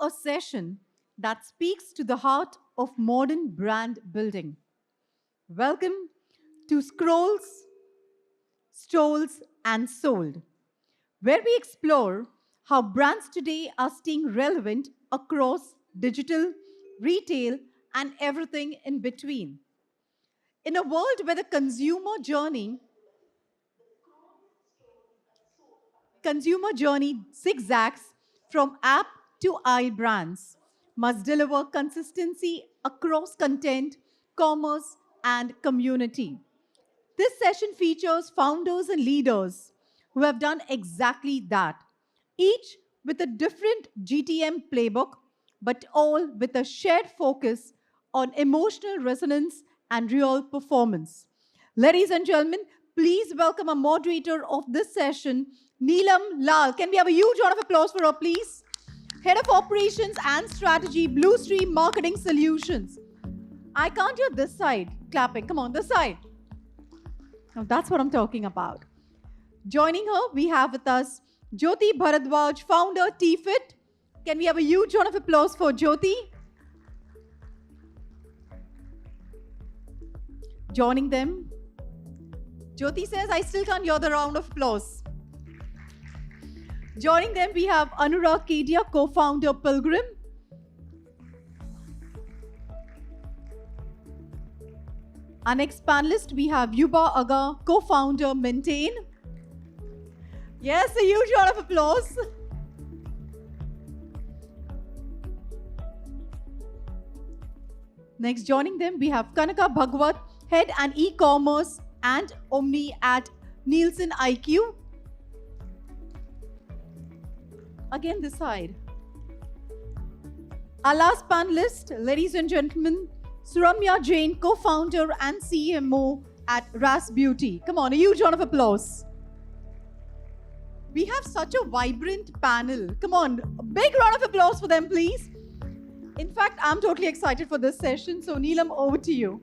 a session that speaks to the heart of modern brand building. Welcome to Scrolls, Stoles, and Sold, where we explore how brands today are staying relevant across digital, retail, and everything in between. In a world where the consumer journey zigzags from app to eye brands must deliver consistency across content, commerce, and community. This session features founders and leaders who have done exactly that, each with a different GTM playbook, but all with a shared focus on emotional resonance and real performance. Ladies and gentlemen, please welcome a moderator of this session, Neelam Lal. Can we have a huge round of applause for her, please? Head of Operations and Strategy, Blue Stream Marketing Solutions. I can't hear this side clapping. Come on, this side. Now that's what I'm talking about. Joining her, we have with us Jyoti Bharadwaj, founder TFit. Can we have a huge round of applause for Jyoti? Joining them, Jyoti says, I still can't hear the round of applause. Joining them, we have Anurag Kedia, co-founder Pilgrim. Our next panelist, we have Yuba Aga, co-founder Maintain. Yes, a huge round of applause. Next, joining them, we have Kanaka Bhagwat, head and e-commerce and Omni at Nielsen IQ. Again, this side. Our last panelist, ladies and gentlemen, Suramya Jain, co-founder and CMO at RAS Beauty. Come on, a huge round of applause. We have such a vibrant panel. Come on, a big round of applause for them, please. In fact, I'm totally excited for this session. So, Neelam, over to you.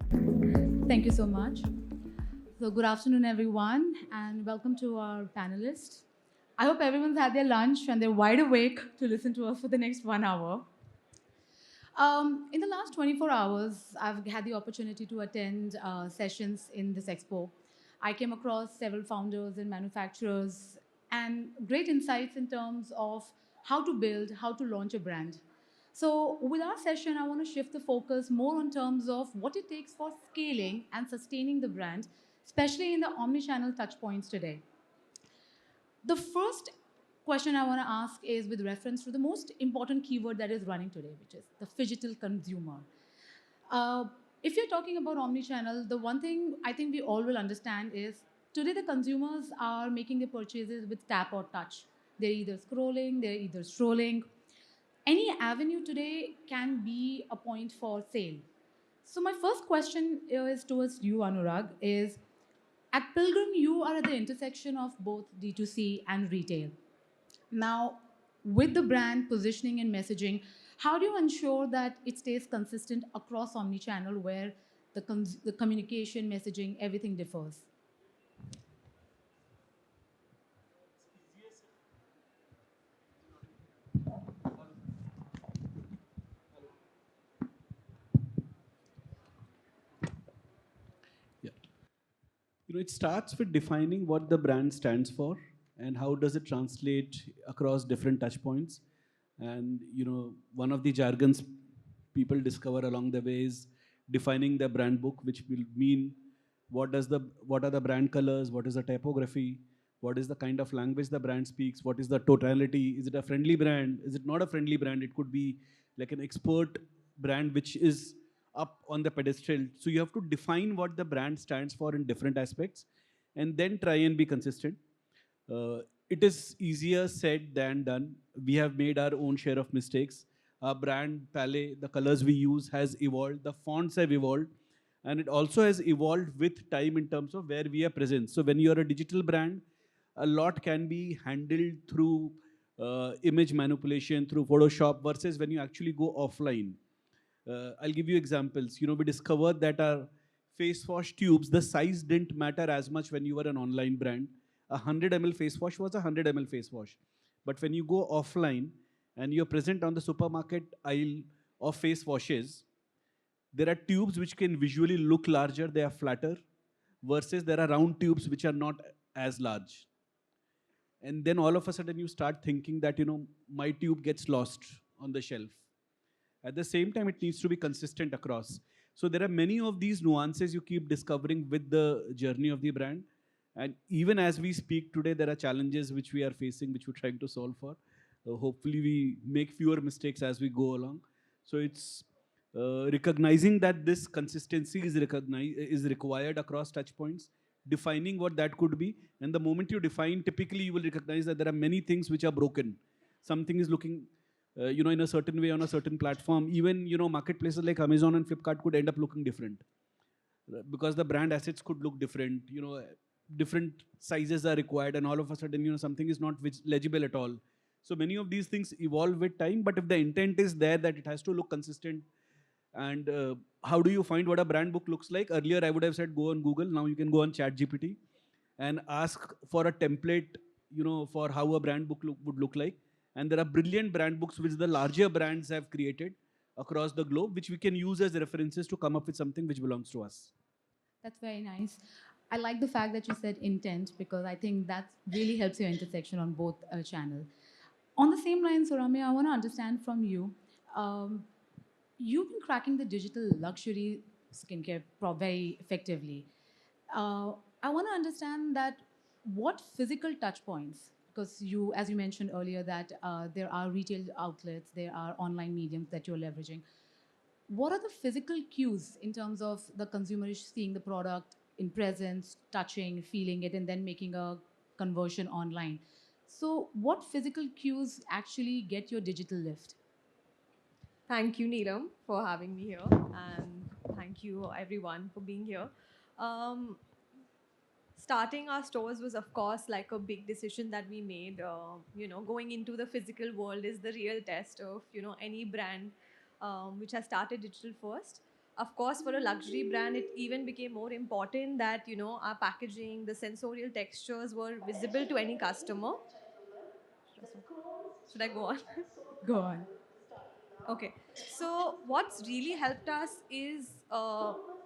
Thank you so much. So, good afternoon, everyone, and welcome to our panelists. I hope everyone's had their lunch and they're wide awake to listen to us for the next 1 hour. In the last 24 hours, I've had the opportunity to attend sessions in this expo. I came across several founders and manufacturers and great insights in terms of how to build, how to launch a brand. So with our session, I want to shift the focus more on terms of what it takes for scaling and sustaining the brand, especially in the omni-channel touchpoints today. The first question I want to ask is with reference to the most important keyword that is running today, which is the phygital consumer. If you're talking about omni-channel, the one thing I think we all will understand is today the consumers are making their purchases with tap or touch. They're either scrolling, they're either strolling. Any avenue today can be a point for sale. So my first question is towards you, Anurag, is at Pilgrim, you are at the intersection of both D2C and retail. Now, with the brand positioning and messaging, how do you ensure that it stays consistent across omni-channel where the communication, messaging, everything differs? Yeah. It starts with defining what the brand stands for and how does it translate across different touch points. And, one of the jargons people discover along the way is defining the brand book, which will mean what are the brand colors, what is the typography, what is the kind of language the brand speaks, what is the totality, is it a friendly brand, is it not a friendly brand, it could be like an expert brand which is up on the pedestal. So you have to define what the brand stands for in different aspects and then try and be consistent. It is easier said than done. We have made our own share of mistakes. Our brand palette, the colors we use has evolved, the fonts have evolved, and it also has evolved with time in terms of where we are present. So when you're a digital brand, a lot can be handled through image manipulation, through Photoshop, versus when you actually go offline. I'll give you examples. We discovered that our face wash tubes, the size didn't matter as much when you were an online brand. A 100 ml face wash was a 100 ml face wash. But when you go offline and you're present on the supermarket aisle of face washes, there are tubes which can visually look larger, they are flatter, versus there are round tubes which are not as large. And then all of a sudden you start thinking that, my tube gets lost on the shelf. At the same time, it needs to be consistent across. So there are many of these nuances you keep discovering with the journey of the brand. And even as we speak today, there are challenges which we are facing, which we're trying to solve for. Hopefully, we make fewer mistakes as we go along. So it's recognizing that this consistency is required across touch points, defining what that could be, and the moment you define, typically you will recognize that there are many things which are broken. Something is looking in a certain way on a certain platform. Even, marketplaces like Amazon and Flipkart could end up looking different because the brand assets could look different. Different sizes are required, and all of a sudden, something is not legible at all. So many of these things evolve with time, but if the intent is there that it has to look consistent, and how do you find what a brand book looks like? Earlier, I would have said go on Google. Now you can go on ChatGPT and ask for a template, for how a brand book would look like. And there are brilliant brand books which the larger brands have created across the globe, which we can use as references to come up with something which belongs to us. That's very nice. I like the fact that you said intent because I think that really helps your intersection on both channel. On the same line, Surami, I want to understand from you. Um, you've been cracking the digital luxury skincare very effectively. I want to understand that what physical touch points, because you, as you mentioned earlier, that there are retail outlets, there are online mediums that you're leveraging. What are the physical cues in terms of the consumer is seeing the product in presence, touching, feeling it, and then making a conversion online? So, what physical cues actually get your digital lift? Thank you, Neelam, for having me here, and thank you, everyone, for being here. Um, Starting our stores was, of course, like a big decision that we made. Going into the physical world is the real test of any brand which has started digital first. Of course, for a luxury brand, it even became more important that our packaging, the sensorial textures were visible to any customer. Should I go on? Go on. Okay. So, what's really helped us is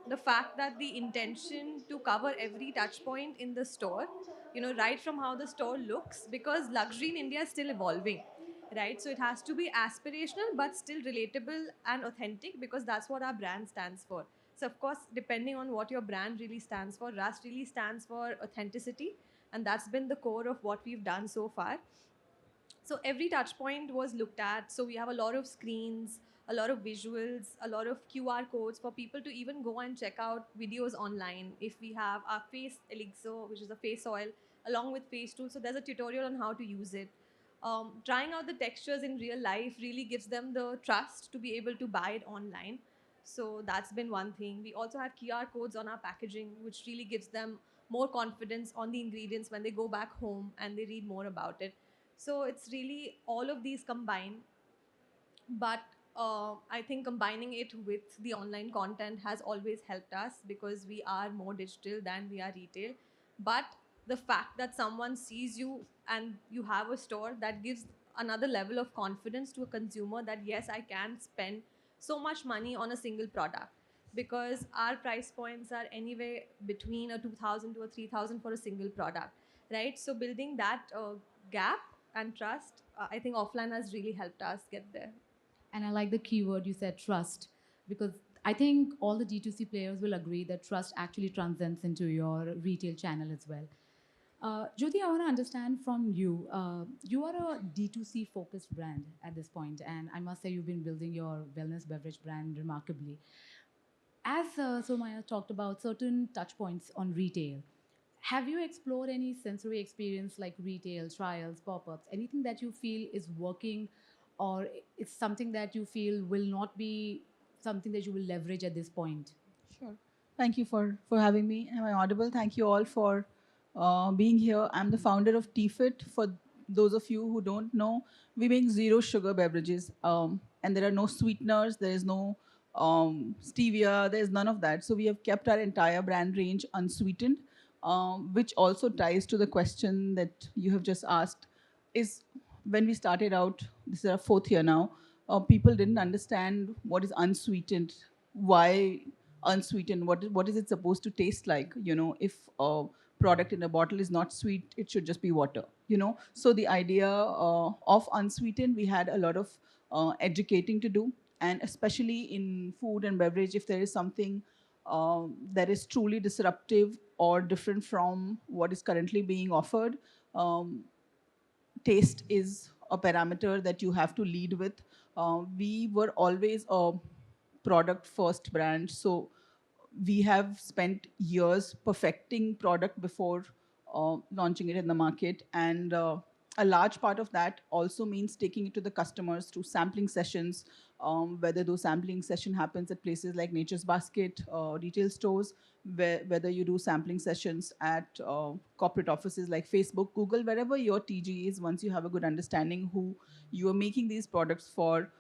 the fact that the intention to cover every touch point in the store, right from how the store looks, because luxury in India is still evolving, right? So, it has to be aspirational but still relatable and authentic because that's what our brand stands for. So, of course, depending on what your brand really stands for, Rust really stands for authenticity. And that's been the core of what we've done so far. So every touch point was looked at. So we have a lot of screens, a lot of visuals, a lot of QR codes for people to even go and check out videos online. If we have our face elixir, which is a face oil, along with face tool, so there's a tutorial on how to use it. Trying out the textures in real life really gives them the trust to be able to buy it online. So that's been one thing. We also have QR codes on our packaging, which really gives them more confidence on the ingredients when they go back home and they read more about it. So it's really all of these combined. But I think combining it with the online content has always helped us because we are more digital than we are retail. But the fact that someone sees you and you have a store, that gives another level of confidence to a consumer that yes, I can spend so much money on a single product because our price points are anywhere between a 2000 to a 3000 for a single product, right? So building that gap and trust, I think offline has really helped us get there. And I like the keyword you said, trust, because I think all the D2C players will agree that trust actually transcends into your retail channel as well. Jyoti, I want to understand from you. You are a D2C focused brand at this point, and I must say you've been building your wellness beverage brand remarkably. As Somaya talked about certain touch points on retail, have you explored any sensory experience like retail, trials, pop ups, anything that you feel is working, or it's something that you feel will not be something that you will leverage at this point? Sure. Thank you for having me. Am I audible? Thank you all for being here. I'm the founder of TFIT. For those of you who don't know, we make zero sugar beverages, and there are no sweeteners. There is no stevia. There is none of that. So we have kept our entire brand range unsweetened, which also ties to the question that you have just asked. Is when we started out, this is our 4th year now, people didn't understand what is unsweetened, why unsweetened, what is it supposed to taste like? If a product in a bottle is not sweet, it should just be water. So the idea of unsweetened, we had a lot of educating to do, and especially in food and beverage, if there is something that is truly disruptive or different from what is currently being offered, um, taste is a parameter that you have to lead with. We were always a product first brand, so we have spent years perfecting product before launching it in the market, and a large part of that also means taking it to the customers through sampling sessions, whether those sampling session happens at places like Nature's Basket, retail stores, whether you do sampling sessions at corporate offices like Facebook, Google, wherever your TG is. Once you have a good understanding who you are making these products for,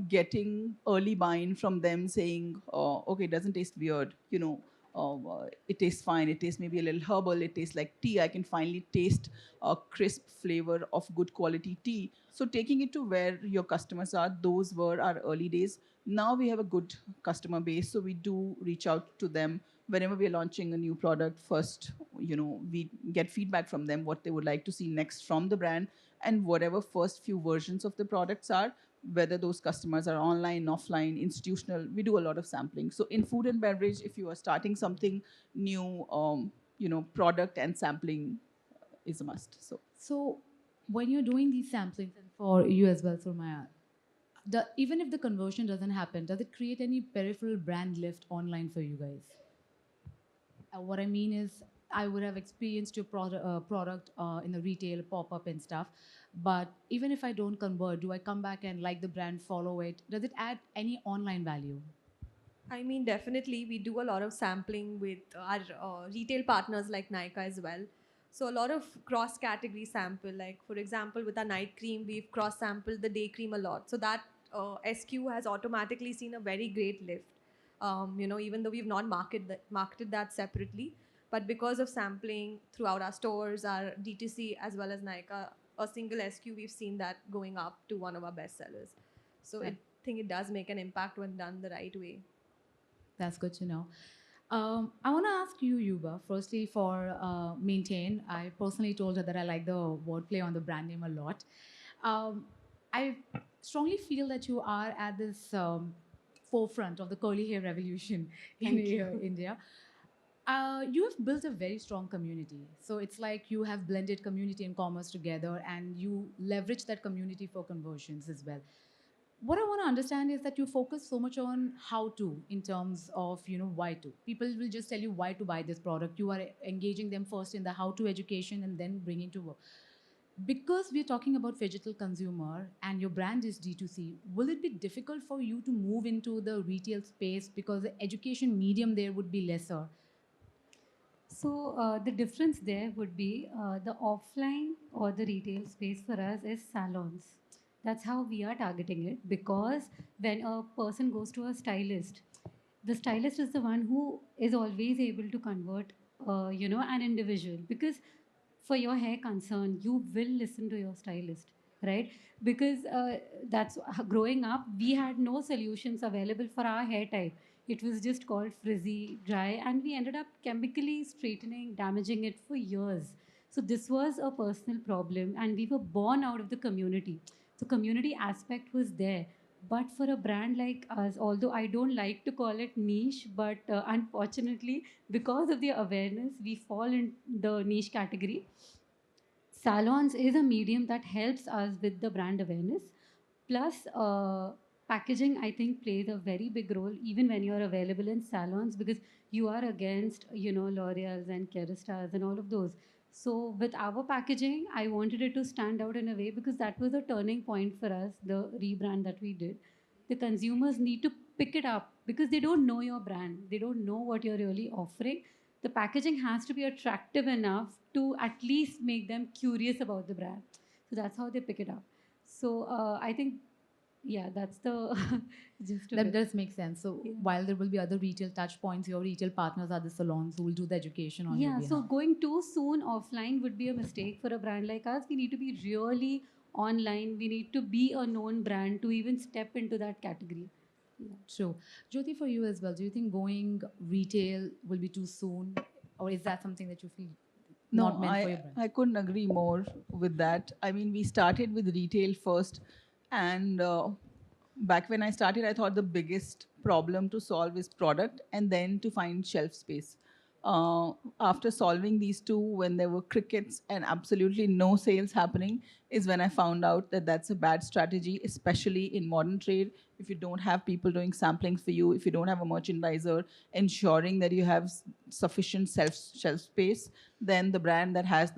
getting early buy-in from them, saying, okay, it doesn't taste weird, it tastes fine, it tastes maybe a little herbal, it tastes like tea, I can finally taste a crisp flavor of good quality tea. So taking it to where your customers are, those were our early days. Now we have a good customer base, so we do reach out to them whenever we are launching a new product. First, we get feedback from them, what they would like to see next from the brand, and whatever first few versions of the products are, whether those customers are online, offline, institutional, we do a lot of sampling. So in food and beverage, if you are starting something new, product and sampling is a must. So when you're doing these samplings, and for you as well, Surmaya, even if the conversion doesn't happen, does it create any peripheral brand lift online for you guys? What I mean is, I would have experienced your product in the retail pop-up and stuff, but even if I don't convert, do I come back and like the brand, follow it? Does it add any online value? I mean, definitely, we do a lot of sampling with our retail partners like Nykaa as well. So a lot of cross-category sample. Like for example, with our night cream, we've cross-sampled the day cream a lot. So that SQ has automatically seen a very great lift. Even though we've not marketed that separately, but because of sampling throughout our stores, our DTC as well as Nykaa, a single SQ, we've seen that going up to one of our best sellers. So I think it does make an impact when done the right way. That's good to know. I want to ask you, Yuba, firstly for Maintain. I personally told her that I like the wordplay on the brand name a lot. I strongly feel that you are at this forefront of the curly hair revolution in India. You have built a very strong community. So it's like you have blended community and commerce together, and you leverage that community for conversions as well. What I want to understand is that you focus so much on how to, in terms of why to. People will just tell you why to buy this product. You are engaging them first in the how to education and then bringing to work. Because we're talking about digital consumer and your brand is D2C, will it be difficult for you to move into the retail space because the education medium there would be lesser? So the difference there would be the offline or the retail space for us is salons. That's how we are targeting it, because when a person goes to a stylist, the stylist is the one who is always able to convert, an individual, because for your hair concern, you will listen to your stylist, right? Because that's growing up, we had no solutions available for our hair type. It was just called frizzy, dry, and we ended up chemically straightening, damaging it for years. So this was a personal problem, and we were born out of the community. So community aspect was there. But for a brand like us, although I don't like to call it niche, but unfortunately, because of the awareness, we fall in the niche category. Salons is a medium that helps us with the brand awareness. Plus, packaging, I think, plays a very big role even when you're available in salons, because you are against, L'Oreal's and Keristas and all of those. So with our packaging, I wanted it to stand out in a way, because that was a turning point for us, the rebrand that we did. The consumers need to pick it up because they don't know your brand. They don't know what you're really offering. The packaging has to be attractive enough to at least make them curious about the brand. So that's how they pick it up. So I think, yeah, that's the gist of That it. does make sense. So Yeah. while there will be other retail touch points, your retail partners are the salons who will do the education on your Yeah, behalf. so going too soon offline would be a mistake for a brand like us. We need to be really online, we need to be a known brand to even step into that category. Yeah. True. Jyoti, for you as well, do you think going retail will be too soon? Or is that something that you feel not No, meant for your brand? I couldn't agree more with that. I mean, we started with retail first, and back when I started, I thought the biggest problem to solve is product and then to find shelf space. After solving these two, when there were crickets and absolutely no sales happening, is when I found out that that's a bad strategy, especially in modern trade. If you don't have people doing samplings for you, if you don't have a merchandiser ensuring that you have sufficient shelf space, then the brand that has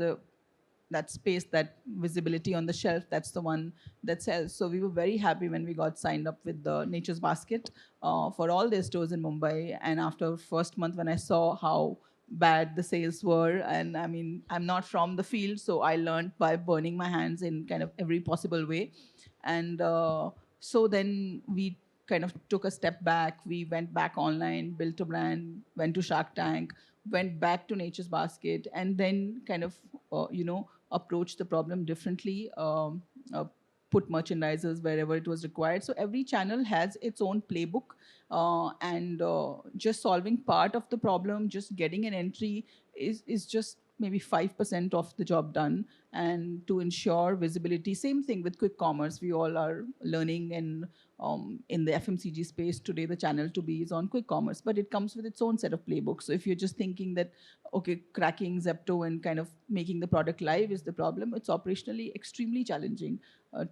that space, that visibility on the shelf, that's the one that sells. So we were very happy when we got signed up with the Nature's Basket for all their stores in Mumbai. And after first month, when I saw how bad the sales were, and I mean, I'm not from the field, so I learned by burning my hands in kind of every possible way. And so then we kind of took a step back. We went back online, built a brand, went to Shark Tank, went back to Nature's Basket, and then kind of, approached the problem differently. Put merchandisers wherever it was required. So every channel has its own playbook, and just solving part of the problem, just getting an entry is just maybe 5% of the job done. And to ensure visibility, same thing with quick commerce. We all are learning, and in the FMCG space today, the channel to be is on quick commerce, but it comes with its own set of playbooks. So if you're just thinking that, okay, cracking Zepto and kind of making the product live is the problem, it's operationally extremely challenging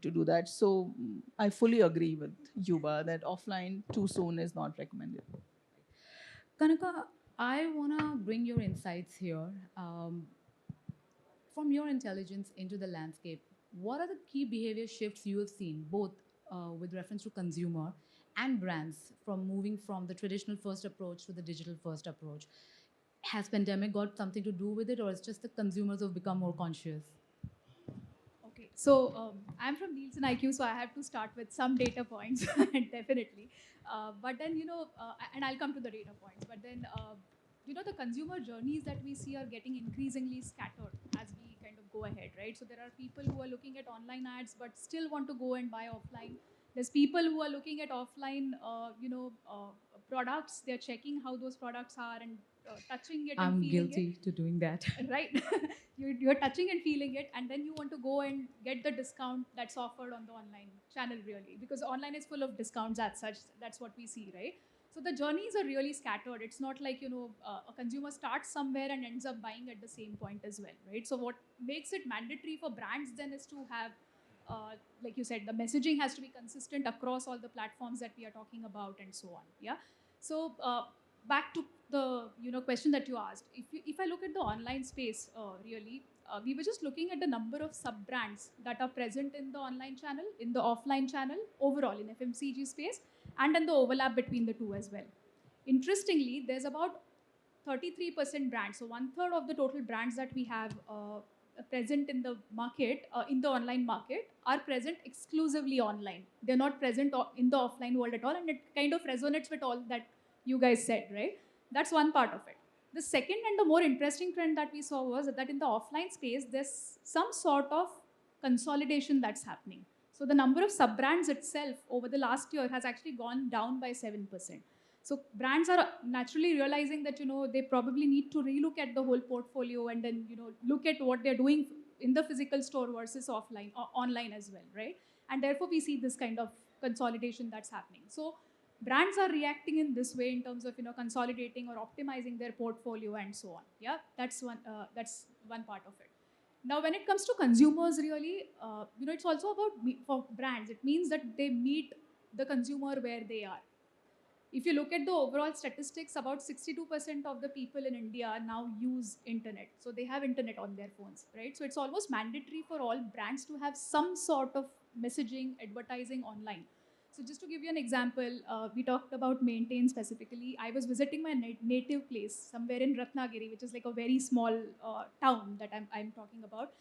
to do that. So I fully agree with Yuba that offline too soon is not recommended. Kanaka, I want to bring your insights here. From your intelligence into the landscape, what are the key behavior shifts you have seen, both with reference to consumer and brands, from moving from the traditional first approach to the digital first approach? Has pandemic got something to do with it, or it's just the consumers who have become more conscious? Okay, so I'm from Nielsen IQ, so I have to start with some data points, definitely. But then, and I'll come to the data points, but then, the consumer journeys that we see are getting increasingly scattered as we kind of go ahead, right? So there are people who are looking at online ads, but still want to go and buy offline. There's people who are looking at offline, products. They're checking how those products are and touching it and I'm feeling guilty to doing that. it. Right? You're touching and feeling it, and then you want to go and get the discount that's offered on the online channel, really, because online is full of discounts as such. That's what we see, right? So the journeys are really scattered. It's not like a consumer starts somewhere and ends up buying at the same point as well, right? So what makes it mandatory for brands then is to have, like you said, the messaging has to be consistent across all the platforms that we are talking about and so on. Yeah. So back to the question that you asked. If I look at the online space, really, we were just looking at the number of sub brands that are present in the online channel, in the offline channel, overall in FMCG space, and then the overlap between the two as well. Interestingly, there's about 33% brands, so one third of the total brands that we have present in the market, in the online market, are present exclusively online. They're not present in the offline world at all, and it kind of resonates with all that you guys said, right? That's one part of it. The second and the more interesting trend that we saw was that in the offline space, there's some sort of consolidation that's happening. So the number of sub brands itself over the last year has actually gone down by 7%. So brands are naturally realizing that they probably need to relook at the whole portfolio and then look at what they're doing in the physical store versus offline or online as well, right? And therefore we see this kind of consolidation that's happening. So brands are reacting in this way in terms of consolidating or optimizing their portfolio and so on. Yeah, that's one part of it. Now, when it comes to consumers, really, it's also about for brands. It means that they meet the consumer where they are. If you look at the overall statistics, about 62% of the people in India now use internet. So they have internet on their phones, right? So it's almost mandatory for all brands to have some sort of messaging, advertising online. So just to give you an example, we talked about Maintain specifically. I was visiting my native place somewhere in Ratnagiri, which is like a very small town that I'm talking about.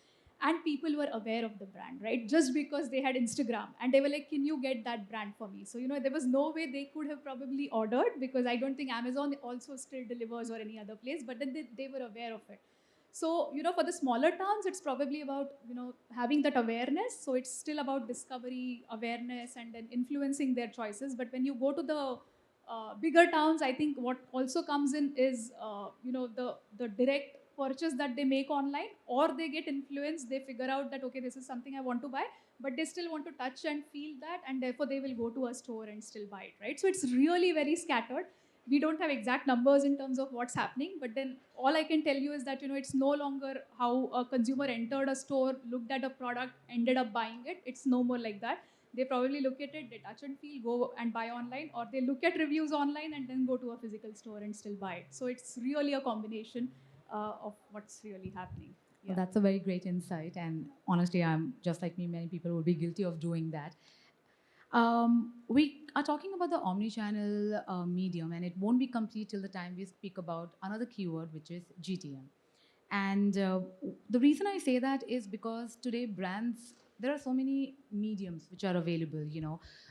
And people were aware of the brand, right? Just because they had Instagram. And they were like, can you get that brand for me? So, there was no way they could have probably ordered, because I don't think Amazon also still delivers or any other place, but then they were aware of it. So, for the smaller towns, it's probably about, having that awareness. So it's still about discovery, awareness, and then influencing their choices. But when you go to the bigger towns, I think what also comes in is, the direct purchase that they make online, or they get influenced. They figure out that, okay, this is something I want to buy, but they still want to touch and feel that, and therefore they will go to a store and still buy it, right? So it's really very scattered. We don't have exact numbers in terms of what's happening, but then all I can tell you is that, it's no longer how a consumer entered a store, looked at a product, ended up buying it. It's no more like that. They probably look at it, they touch and feel, go and buy online, or they look at reviews online and then go to a physical store and still buy it. So it's really a combination of what's really happening. Well, that's a very great insight. And honestly, I'm just like me, many people would be guilty of doing that. We are talking about the omni-channel medium, and it won't be complete till the time we speak about another keyword, which is GTM. And the reason I say that is because today brands, there are so many mediums which are available,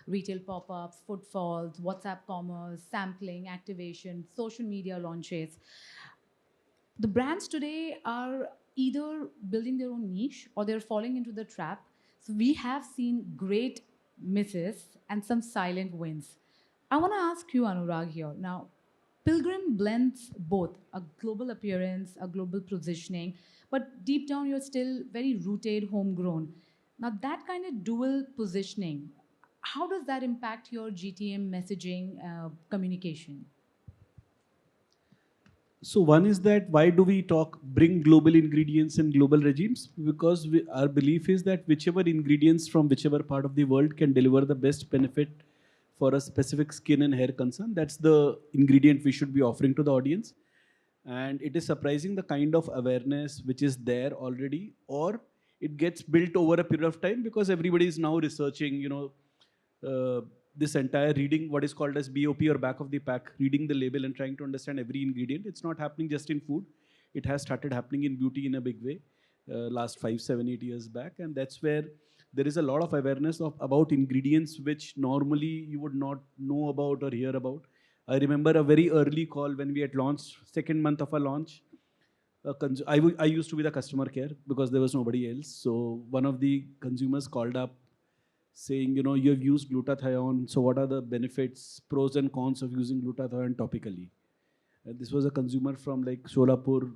retail pop-ups, footfalls, WhatsApp commerce, sampling, activation, social media launches. The brands today are either building their own niche or they're falling into the trap. So we have seen great misses and some silent wins. I want to ask you, Anurag, here. Now, Pilgrim blends both a global appearance, a global positioning, but deep down you're still very rooted, homegrown. Now, that kind of dual positioning, how does that impact your GTM messaging communication? So one is that why do we bring global ingredients and global regimes? Because our belief is that whichever ingredients from whichever part of the world can deliver the best benefit for a specific skin and hair concern, that's the ingredient we should be offering to the audience. And it is surprising the kind of awareness which is there already, or it gets built over a period of time because everybody is now researching, this entire reading what is called as BOP or back of the pack, reading the label and trying to understand every ingredient. It's not happening just in food. It has started happening in beauty in a big way last 5, 7, 8 years back. And that's where there is a lot of awareness about ingredients which normally you would not know about or hear about. I remember a very early call when we had launched, second month of our launch. I used to be the customer care because there was nobody else. So one of the consumers called up saying, you have used glutathione, so what are the benefits, pros and cons of using glutathione topically? And this was a consumer from like Solapur,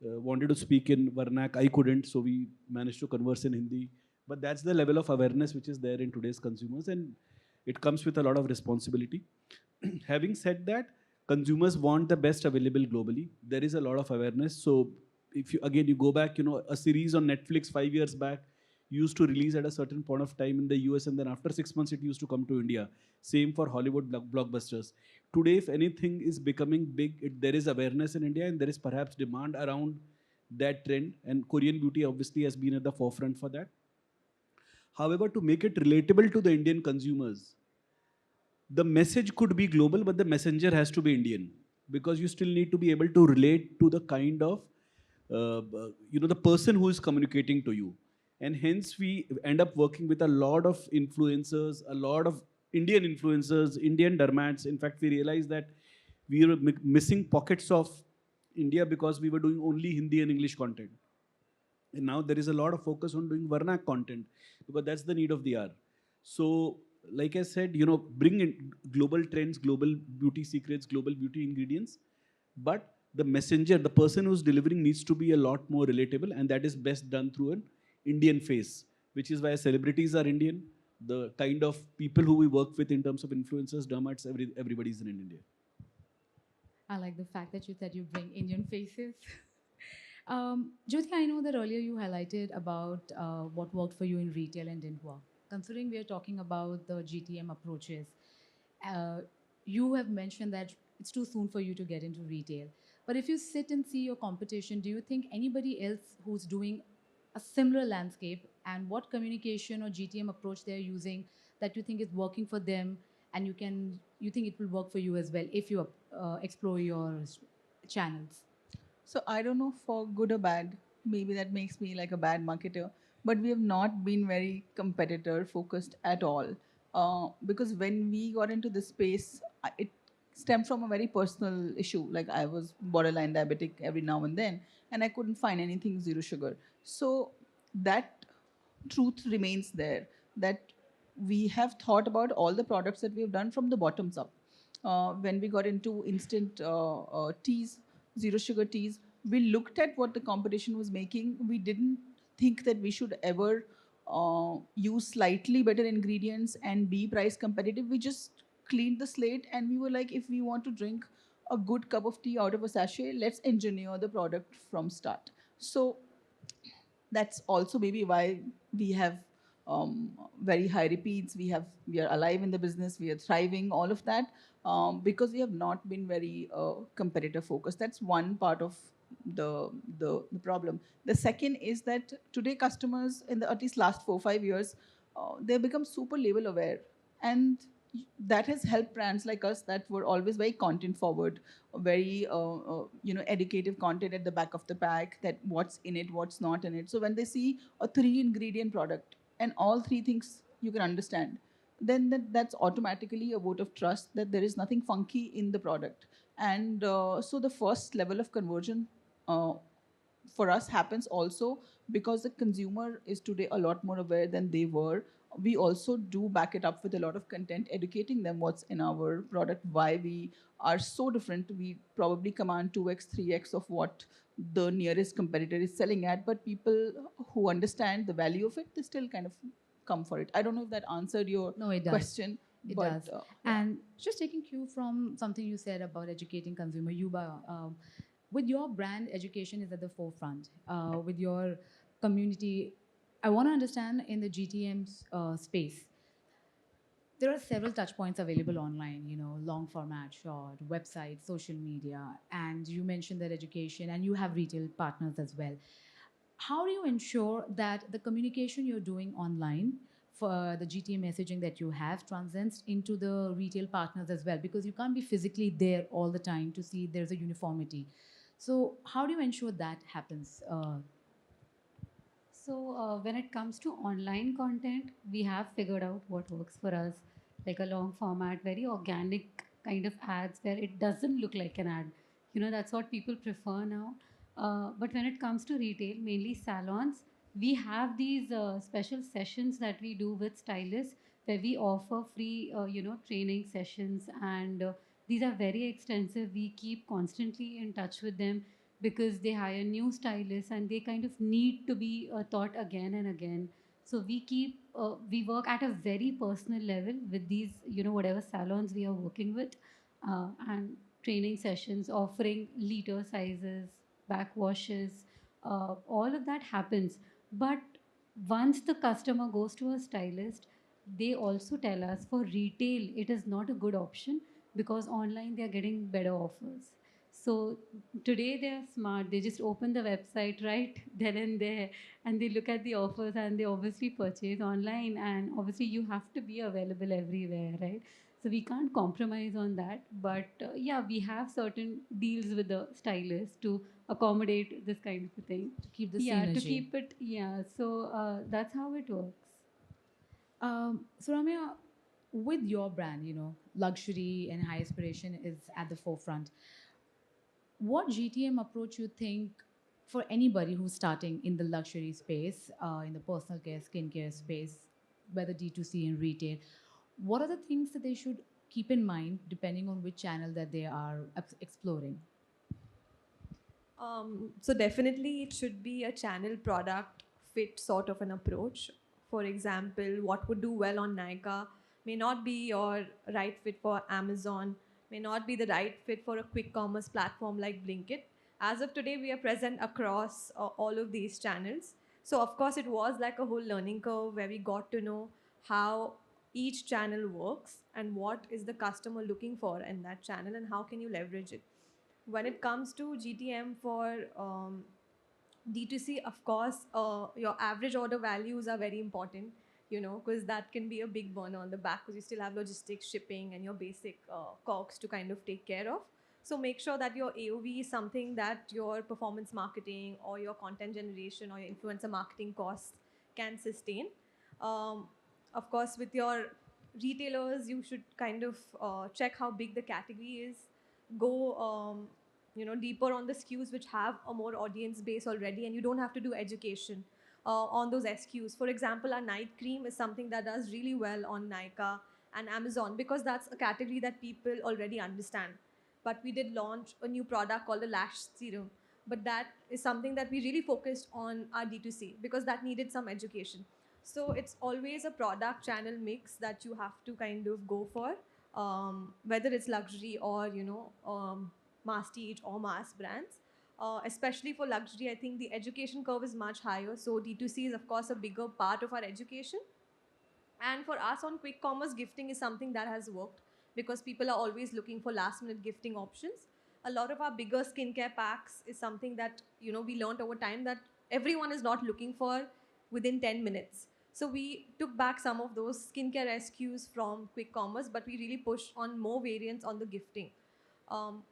wanted to speak in Varnak, I couldn't, so we managed to converse in Hindi. But that's the level of awareness which is there in today's consumers, and it comes with a lot of responsibility. Having said that, consumers want the best available globally. There is a lot of awareness. So if you go back, a series on Netflix 5 years back used to release at a certain point of time in the US, and then after 6 months it used to come to India. Same for Hollywood blockbusters. Today, if anything is becoming big, there is awareness in India, and there is perhaps demand around that trend, and Korean beauty obviously has been at the forefront for that. However, to make it relatable to the Indian consumers, the message could be global, but the messenger has to be Indian, because you still need to be able to relate to the kind of, the person who is communicating to you. And hence we end up working with a lot of influencers, a lot of Indian influencers, Indian dermats. In fact, we realized that we were missing pockets of India because we were doing only Hindi and English content. And now there is a lot of focus on doing Varnak content because that's the need of the hour. So, like I said, bring in global trends, global beauty secrets, global beauty ingredients. But the messenger, the person who's delivering needs to be a lot more relatable, and that is best done through an Indian face, which is why celebrities are Indian. The kind of people who we work with in terms of influencers, dermats, everybody's in India. I like the fact that you said you bring Indian faces. Jyoti, I know that earlier you highlighted about what worked for you in retail and didn't work. Considering we are talking about the GTM approaches, you have mentioned that it's too soon for you to get into retail. But if you sit and see your competition, do you think anybody else who's doing a similar landscape, and what communication or GTM approach they're using that you think is working for them, and you think it will work for you as well if you explore your channels? So I don't know, for good or bad, maybe that makes me like a bad marketer, but we have not been very competitor focused at all. Because when we got into this space, it stemmed from a very personal issue. Like, I was borderline diabetic every now and then, and I couldn't find anything zero sugar. So that truth remains there, that we have thought about all the products that we've done from the bottoms up. When we got into instant teas, zero sugar teas, we looked at what the competition was making. We didn't think that we should ever use slightly better ingredients and be price competitive. We just cleaned the slate and we were like, if we want to drink a good cup of tea out of a sachet, let's engineer the product from start. So that's also maybe why we have very high repeats. We are alive in the business. We are thriving. All of that because we have not been very competitor focused. That's one part of the problem. The second is that today customers in the at least last 4 5 years they become super label aware, and that has helped brands like us that were always very content forward, very educative content at the back of the pack, that what's in it, what's not in it. So when they see a 3 ingredient product and all 3 things you can understand, then that's automatically a vote of trust that there is nothing funky in the product. And so the first level of conversion uh, for us happens also because the consumer is today a lot more aware than they were. We also do back it up with a lot of content, educating them what's in our product, why we are so different. We probably command 2x, 3x of what the nearest competitor is selling at, but people who understand the value of it, they still kind of come for it. I don't know if that answered your No, it does. question. It but, does. yeah. And just taking cue from something you said about educating consumer, Yuba, with your brand, education is at the forefront. With your community, I want to understand in the GTM space, there are several touch points available online, long format, short, website, social media, and you mentioned that education, and you have retail partners as well. How do you ensure that the communication you're doing online for the GTM messaging that you have transcends into the retail partners as well? Because you can't be physically there all the time to see there's a uniformity. So how do you ensure that happens? So, when it comes to online content, we have figured out what works for us, like a long format, very organic kind of ads where it doesn't look like an ad. That's what people prefer now. But when it comes to retail, mainly salons, we have these special sessions that we do with stylists where we offer free, training sessions, and these are very extensive. We keep constantly in touch with them because they hire new stylists and they kind of need to be taught again and again. So we work at a very personal level with these, whatever salons we are working with, and training sessions, offering liter sizes, back washes, all of that happens. But once the customer goes to a stylist, they also tell us for retail it is not a good option because online they are getting better offers. So today they are smart. They just open the website right then and there, and they look at the offers and they obviously purchase online. And obviously you have to be available everywhere, right? So we can't compromise on that. But yeah, we have certain deals with the stylist to accommodate this kind of a thing. To keep the Yeah, to synergy. keep it. Yeah, so that's how it works. So Ramya, with your brand, luxury and high aspiration is at the forefront. What GTM approach you think for anybody who's starting in the luxury space, in the personal care, skincare space, whether D2C and retail, what are the things that they should keep in mind depending on which channel that they are exploring? So definitely it should be a channel product fit sort of an approach. For example, what would do well on Nykaa may not be your right fit for Amazon, may not be the right fit for a quick commerce platform like Blinkit. As of today, we are present across all of these channels. So of course, it was like a whole learning curve where we got to know how each channel works and what is the customer looking for in that channel and how can you leverage it. When it comes to GTM for D2C, of course, your average order values are very important, because that can be a big burner on the back because you still have logistics, shipping, and your basic costs to kind of take care of. So make sure that your AOV is something that your performance marketing or your content generation or your influencer marketing costs can sustain. Um, of course, with your retailers, you should kind of check how big the category is. Go deeper on the SKUs which have a more audience base already, and you don't have to do education on those SKUs. For example, our night cream is something that does really well on Nykaa and Amazon because that's a category that people already understand. But we did launch a new product called the Lash Serum. But that is something that we really focused on our D2C because that needed some education. So it's always a product channel mix that you have to kind of go for, whether it's luxury or masstige or mass brands. Especially for luxury, I think the education curve is much higher. So D2C is of course a bigger part of our education. And for us on quick commerce, gifting is something that has worked because people are always looking for last minute gifting options. A lot of our bigger skincare packs is something that we learned over time that everyone is not looking for within 10 minutes. So we took back some of those skincare SKUs from quick commerce, but we really pushed on more variants on the gifting.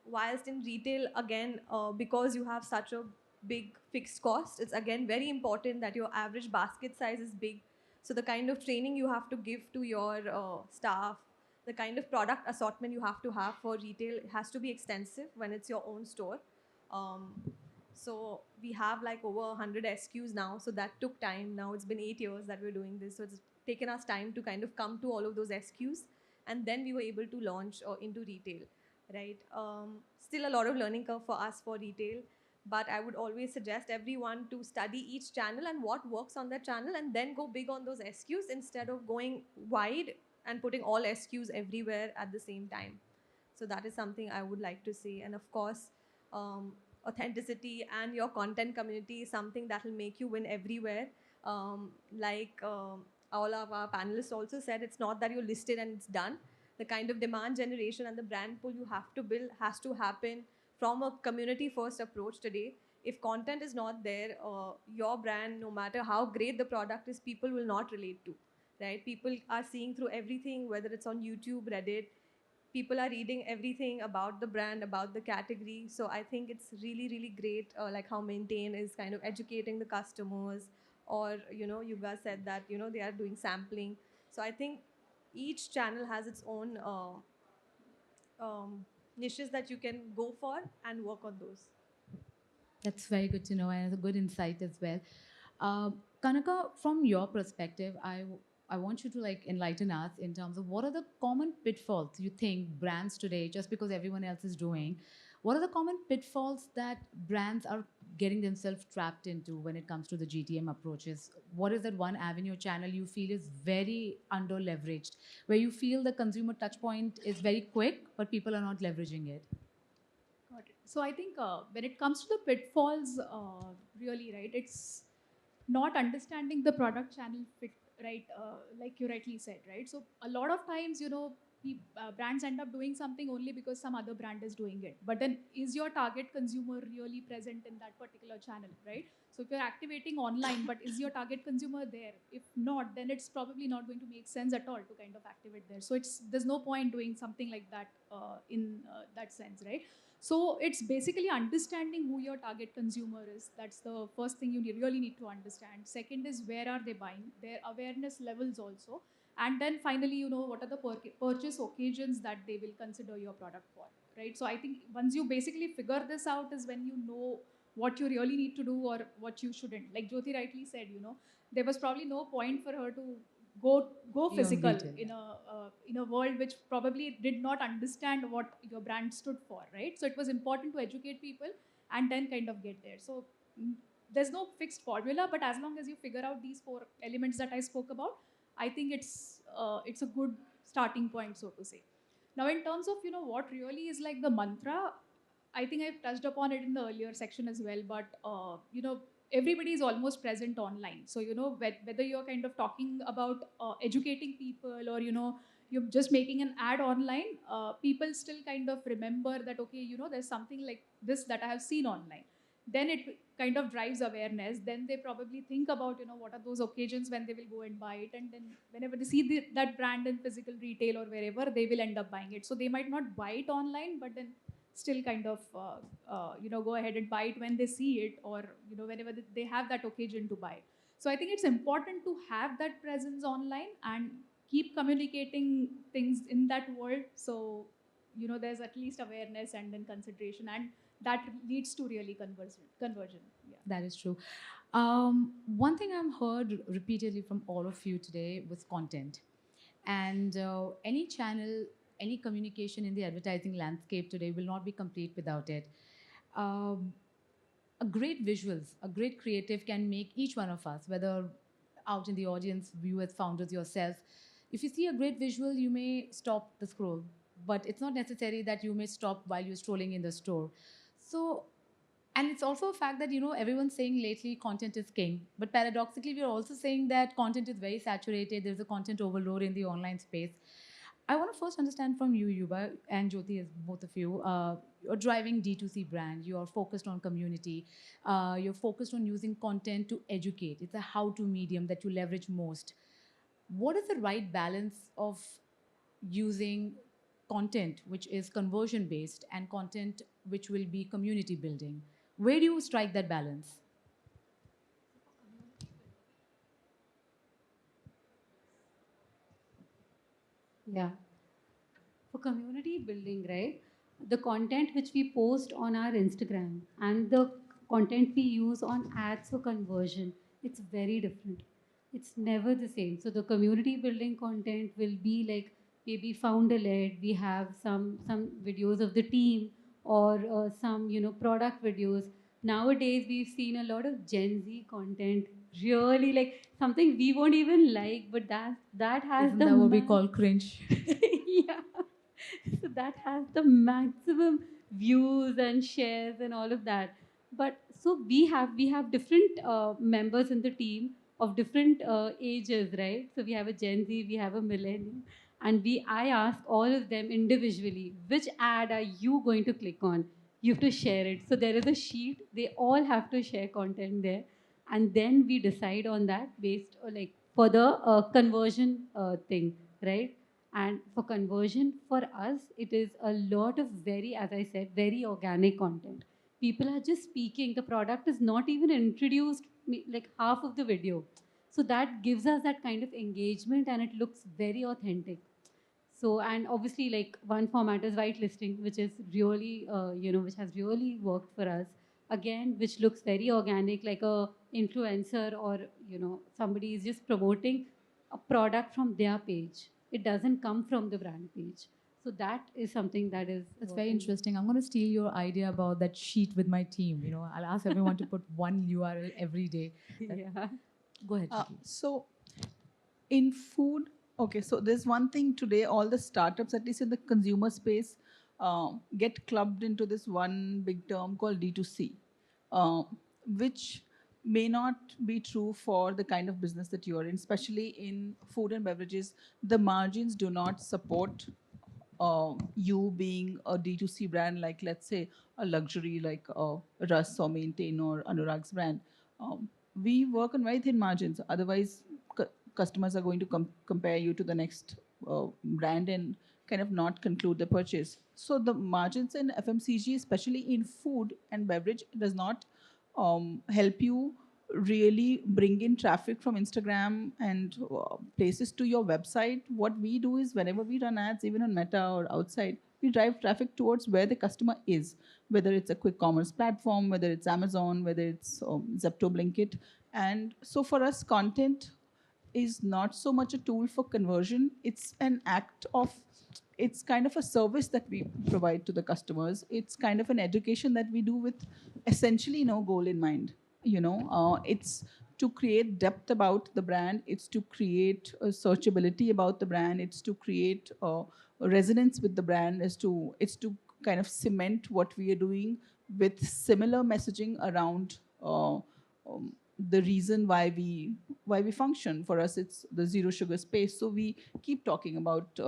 Whilst in retail, again, because you have such a big fixed cost, it's again very important that your average basket size is big. So the kind of training you have to give to your staff, the kind of product assortment you have to have for retail has to be extensive when it's your own store. Um, so we have like over 100 SKUs now. So that took time. Now it's been 8 years that we're doing this. So it's taken us time to kind of come to all of those SKUs. And then we were able to launch into retail, right? Still a lot of learning curve for us for retail. But I would always suggest everyone to study each channel and what works on that channel and then go big on those SKUs instead of going wide and putting all SKUs everywhere at the same time. So that is something I would like to say. And of course, authenticity and your content community is something that will make you win everywhere. All of our panelists also said, it's not that you're listed and it's done. The kind of demand generation and the brand pull you have to build has to happen from a community first approach today. If content is not there, your brand, no matter how great the product is, people will not relate to, right? People are seeing through everything, whether it's on YouTube, Reddit. People are reading everything about the brand, about the category. So I think it's really, really great, like how Maintain is kind of educating the customers, or you guys said that they are doing sampling. So I think each channel has its own niches that you can go for and work on those. That's very good to know and a good insight as well. Kanaka, from your perspective, I want you to like enlighten us in terms of what are the common pitfalls you think brands today, just because everyone else is doing, what are the common pitfalls that brands are getting themselves trapped into when it comes to the GTM approaches? What is that one avenue channel you feel is very under leveraged, where you feel the consumer touch point is very quick, but people are not leveraging it? Got it. So I think when it comes to the pitfalls, really, right, it's not understanding the product channel fit, right? Like you rightly said, right? So a lot of times, brands end up doing something only because some other brand is doing it. But then is your target consumer really present in that particular channel, right? So if you're activating online, but is your target consumer there? If not, then it's probably not going to make sense at all to kind of activate there. So there's no point doing something like that in that sense, right? So it's basically understanding who your target consumer is. That's the first thing you really need to understand. Second is where are they buying, their awareness levels also. And then finally, what are the purchase occasions that they will consider your product for, right? So I think once you basically figure this out is when you know what you really need to do or what you shouldn't. Like Jyoti rightly said, there was probably no point for her to go Beyond physical retail. in a world which probably did not understand what your brand stood for, right? So it was important to educate people and then kind of get there. So there's no fixed formula, but as long as you figure out these four elements that I spoke about, I think it's a good starting point, so to say. Now, in terms of what really is like the mantra, I think I've touched upon it in the earlier section as well. But everybody is almost present online. So whether you're kind of talking about educating people or you're just making an ad online, people still kind of remember that okay, there's something like this that I have seen online. Then it kind of drives awareness. Then they probably think about what are those occasions when they will go and buy it, and then whenever they see that brand in physical retail or wherever, they will end up buying it. So they might not buy it online, but then still kind of go ahead and buy it when they see it, or whenever they have that occasion to buy. So I think it's important to have that presence online and keep communicating things in that world. So there's at least awareness and then consideration, and that leads to really conversion. Yeah. That is true. One thing I've heard repeatedly from all of you today was content. And any channel, any communication in the advertising landscape today will not be complete without it. Um, a great visuals, a great creative can make each one of us, whether out in the audience, viewers, founders, yourself. If you see a great visual, you may stop the scroll, but it's not necessary that you may stop while you're strolling in the store. So, and it's also a fact that, everyone's saying lately content is king, but paradoxically, we're also saying that content is very saturated. There's a content overload in the online space. I want to first understand from you, Yuba and Jyoti, as both of you. You're driving D2C brand. You're focused on community. You're focused on using content to educate. It's a how-to medium that you leverage most. What is the right balance of using content which is conversion based and content which will be community building? Where do you strike that balance? Yeah. For community building, right? The content which we post on our Instagram and the content we use on ads for conversion, it's very different. It's never the same. So the community building content will be like maybe founder led. We have some videos of the team or some product videos. Nowadays we've seen a lot of Gen Z content, really like something we won't even like, but that has Isn't the that what we call cringe? yeah. So that has the maximum views and shares and all of that. But so we have different members in the team of different ages, right? So we have a Gen Z, we have a millennial, and I ask all of them individually, which ad are you going to click on? You have to share it. So there is a sheet. They all have to share content there, and then we decide on that based like for the conversion thing, right? And for conversion, for us, it is a lot of very, as I said, very organic content. People are just speaking. The product is not even introduced like half of the video. So that gives us that kind of engagement and it looks very authentic. So, and obviously like one format is whitelisting, which is really, which has really worked for us. Again, which looks very organic, like a influencer or, somebody is just promoting a product from their page. It doesn't come from the brand page. So that is something that is That's very working. interesting. I'm going to steal your idea about that sheet with my team. I'll ask everyone to put one URL every day. Yeah. Go ahead, Jyoti. So in food, okay, so there's one thing today, all the startups, at least in the consumer space, get clubbed into this one big term called D2C, uh, which may not be true for the kind of business that you are in, especially in food and beverages. The margins do not support you being a D2C brand, like let's say a luxury like Russ or Maintain or Anurag's brand. We work on very thin margins. Otherwise, customers are going to compare you to the next brand and kind of not conclude the purchase. So the margins in FMCG, especially in food and beverage, does not help you really bring in traffic from Instagram and places to your website. What we do is whenever we run ads, even on Meta or outside, we drive traffic towards where the customer is, whether it's a quick commerce platform, whether it's Amazon, whether it's Zepto, Blinkit. And so for us, content is not so much a tool for conversion. It's an act of, it's kind of a service that we provide to the customers. It's kind of an education that we do with essentially no goal in mind. It's to create depth about the brand. It's to create a searchability about the brand. It's to create a resonance with the brand. It's to kind of cement what we are doing with similar messaging around the reason why we function. For us, it's the zero sugar space. So we keep talking about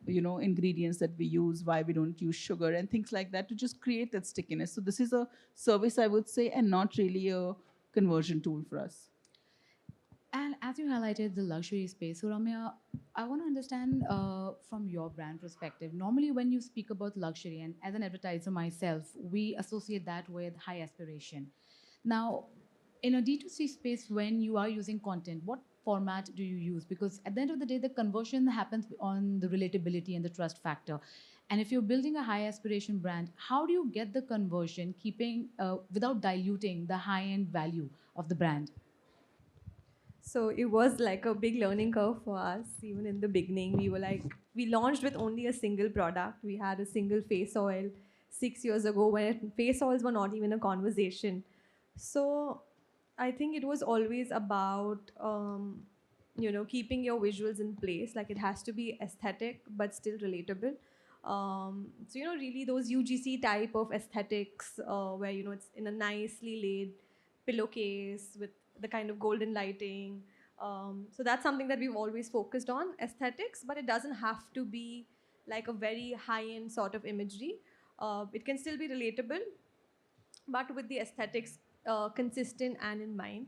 ingredients that we use, why we don't use sugar, and things like that to just create that stickiness. So this is a service, I would say, and not really a conversion tool for us. And as you highlighted the luxury space, so Ramya, I want to understand from your brand perspective. Normally, when you speak about luxury, and as an advertiser myself, we associate that with high aspiration. Now, in a D2C space, when you are using content, what format do you use? Because at the end of the day, the conversion happens on the relatability and the trust factor. And if you're building a high aspiration brand, how do you get the conversion keeping without diluting the high end value of the brand? So it was like a big learning curve for us. Even in the beginning, we were like, we launched with only a single product. We had a single face oil 6 years ago when face oils were not even a conversation. So I think it was always about, keeping your visuals in place. Like it has to be aesthetic but still relatable. So really those UGC type of aesthetics where it's in a nicely laid pillowcase with the kind of golden lighting. So that's something that we've always focused on, aesthetics, but it doesn't have to be like a very high-end sort of imagery. It can still be relatable, but with the aesthetics consistent and in mind.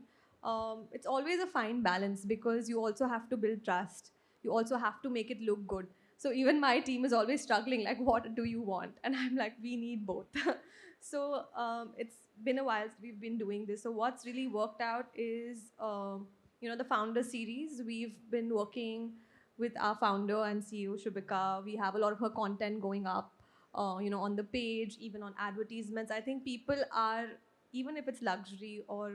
It's always a fine balance because you also have to build trust. You also have to make it look good. So even my team is always struggling, like, what do you want? And I'm like, we need both. So it's been a while we've been doing this. So what's really worked out is, the founder series. We've been working with our founder and CEO, Shubhika. We have a lot of her content going up on the page, even on advertisements. I think people are, even if it's luxury or,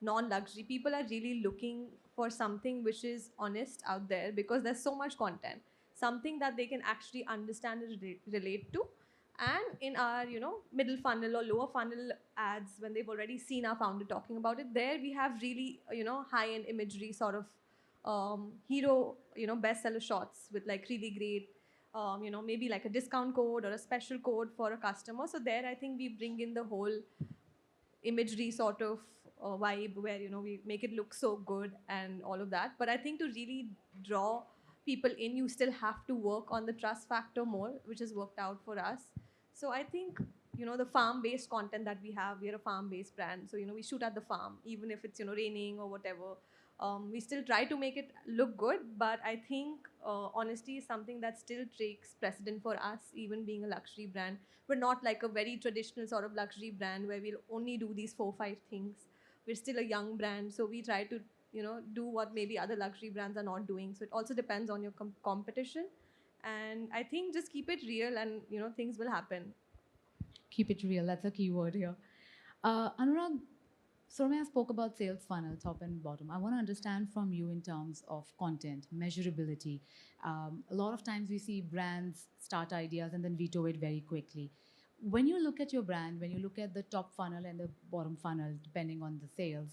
non-luxury, people are really looking for something which is honest out there because there's so much content, something that they can actually understand and relate to. And in our, middle funnel or lower funnel ads, when they've already seen our founder talking about it, there we have really, high-end imagery sort of hero, bestseller shots with like really great maybe like a discount code or a special code for a customer. So there, I think we bring in the whole imagery sort of vibe where we make it look so good and all of that. But I think to really draw people in, you still have to work on the trust factor more, which has worked out for us. So I think the farm-based content that we have, we're a farm-based brand. So we shoot at the farm, even if it's raining or whatever. We still try to make it look good, but I think honesty is something that still takes precedent for us, even being a luxury brand. We're not like a very traditional sort of luxury brand where we'll only do these 4 or 5 things. We're still a young brand, so we try to do what maybe other luxury brands are not doing. So it also depends on your competition, and I think just keep it real, and things will happen. Keep it real. That's a key word here. Anurag, Soumya spoke about sales funnel, top and bottom. I want to understand from you in terms of content, measurability. A lot of times we see brands start ideas and then veto it very quickly. When you look at your brand, when you look at the top funnel and the bottom funnel, depending on the sales,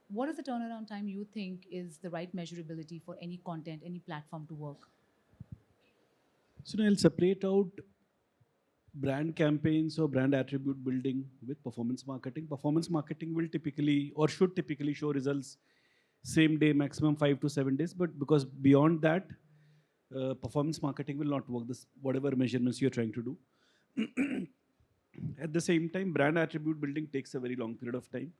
what is the turnaround time you think is the right measurability for any content, any platform to work? So now I'll separate out brand campaigns or brand attribute building with performance marketing. Performance marketing will typically or should typically show results same day, maximum 5 to 7 days. But because beyond that, performance marketing will not work. This whatever measurements you're trying to do. At the same time, brand attribute building takes a very long period of time.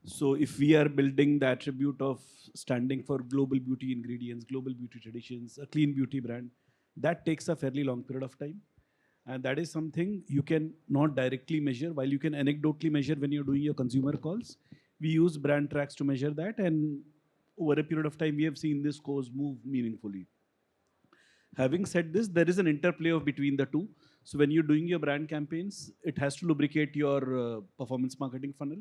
So if we are building the attribute of standing for global beauty ingredients, global beauty traditions, a clean beauty brand, that takes a fairly long period of time. And that is something you can not directly measure, while you can anecdotally measure when you're doing your consumer calls. We use brand tracks to measure that, and over a period of time, we have seen this scores move meaningfully. Having said this, there is an interplay of between the two. So when you're doing your brand campaigns, it has to lubricate your performance marketing funnel.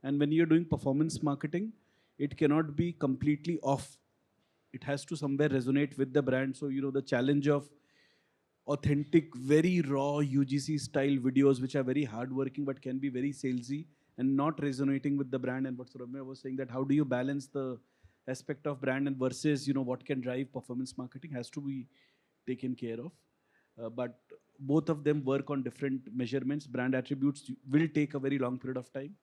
And when you're doing performance marketing, it cannot be completely off. It has to somewhere resonate with the brand. So, the challenge of authentic, very raw UGC style videos, which are very hardworking but can be very salesy and not resonating with the brand. And what Soumya was saying, that how do you balance the aspect of brand and versus what can drive performance marketing has to be taken care of. But both of them work on different measurements. Brand attributes will take a very long period of time.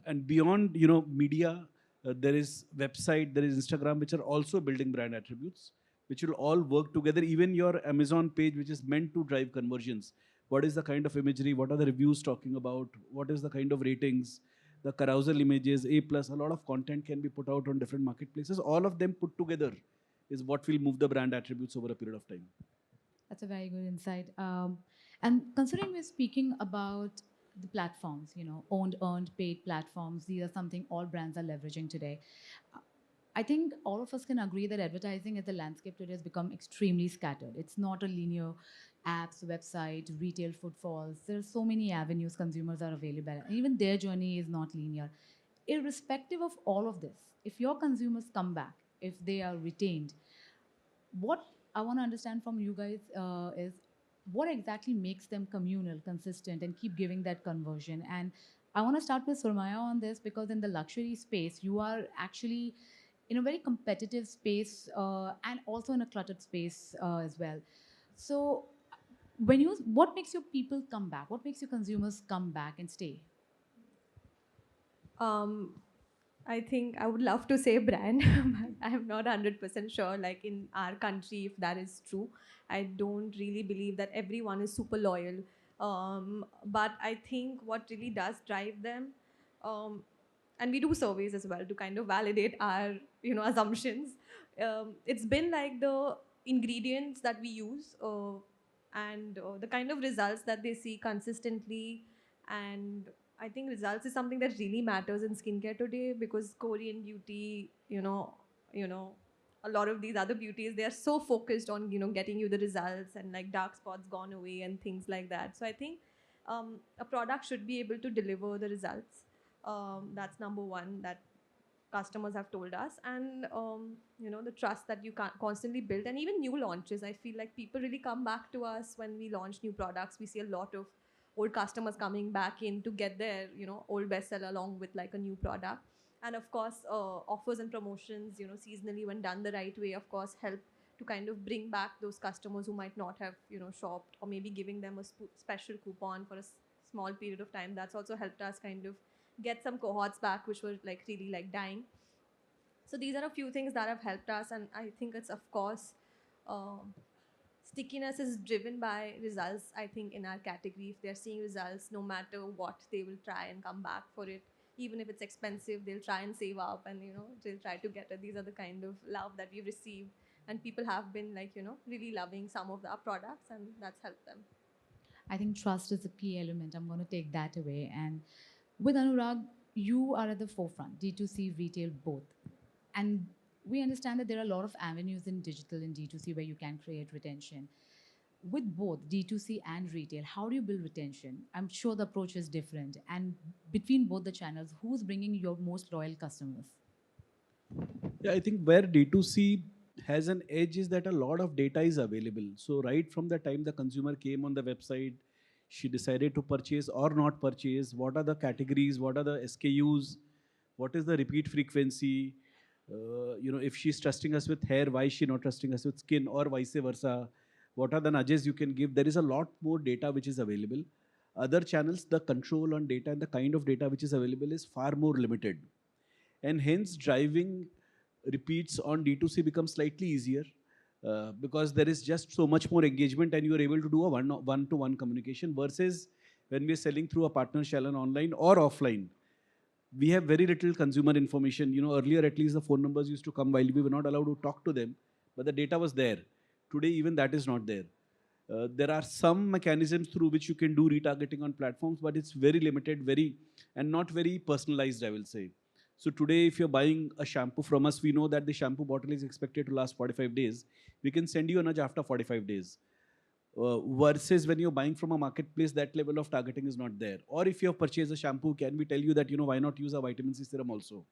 And beyond media, there is website, there is Instagram, which are also building brand attributes, which will all work together. Even your Amazon page, which is meant to drive conversions. What is the kind of imagery? What are the reviews talking about? What is the kind of ratings? The carousel images, A+, a lot of content can be put out on different marketplaces. All of them put together is what will move the brand attributes over a period of time. That's a very good insight. And considering we're speaking about the platforms, owned, earned, paid platforms, these are something all brands are leveraging today. I think all of us can agree that advertising as a landscape today has become extremely scattered. It's not a linear apps, website, retail footfalls. There are so many avenues consumers are available. And even their journey is not linear. Irrespective of all of this, if your consumers come back, if they are retained, what I want to understand from you guys is what exactly makes them communal, consistent, and keep giving that conversion. And I want to start with Surmaya on this because in the luxury space, you are actually in a very competitive space and also in a cluttered space as well. So, what makes your people come back? What makes your consumers come back and stay? Um, I think I would love to say brand, but I'm not 100% sure. Like in our country, if that is true, I don't really believe that everyone is super loyal. But I think what really does drive them, um, and we do surveys as well to kind of validate our assumptions. It's been like the ingredients that we use and the kind of results that they see consistently, and I think results is something that really matters in skincare today because Korean beauty, a lot of these other beauties, they are so focused on, getting you the results and like dark spots gone away and things like that. So I think a product should be able to deliver the results. That's number one that customers have told us, and the trust that you constantly build, and even new launches. I feel like people really come back to us when we launch new products. We see a lot of old customers coming back in to get their old bestseller along with like a new product. And of course offers and promotions, seasonally when done the right way, of course help to kind of bring back those customers who might not have shopped, or maybe giving them a special coupon for a small period of time. That's also helped us kind of get some cohorts back which were like really like dying. So these are a few things that have helped us, and I think it's of course um stickiness is driven by results. I think in our category, if they're seeing results, no matter what, they will try and come back for it. Even if it's expensive, they'll try and save up, and they'll try to get it. These are the kind of love that we've received, and people have been like really loving some of our products, and that's helped them. I think trust is a key element. I'm going to take that away. And with Anurag, you are at the forefront, D2C, retail, both. And we understand that there are a lot of avenues in digital and D2C where you can create retention. With both D2C and retail, how do you build retention? I'm sure the approach is different. And between both the channels, who's bringing your most loyal customers? Yeah, I think where D2C has an edge is that a lot of data is available. So right from the time the consumer came on the website, she decided to purchase or not purchase, what are the categories, what are the SKUs, what is the repeat frequency, if she's trusting us with hair, why is she not trusting us with skin, or vice versa, what are the nudges you can give. There is a lot more data which is available. Other channels, the control on data and the kind of data which is available is far more limited, and hence driving repeats on D2C becomes slightly easier because there is just so much more engagement and you are able to do a one-to-one communication versus when we are selling through a partner channel online or offline. We have very little consumer information. Earlier at least the phone numbers used to come while we were not allowed to talk to them, but the data was there. Today even that is not there. There are some mechanisms through which you can do retargeting on platforms, but it's very limited, and not very personalized, I will say. So today, if you're buying a shampoo from us, we know that the shampoo bottle is expected to last 45 days. We can send you a nudge after 45 days. Versus when you're buying from a marketplace, that level of targeting is not there. Or if you have purchased a shampoo, can we tell you that, why not use a vitamin C serum also?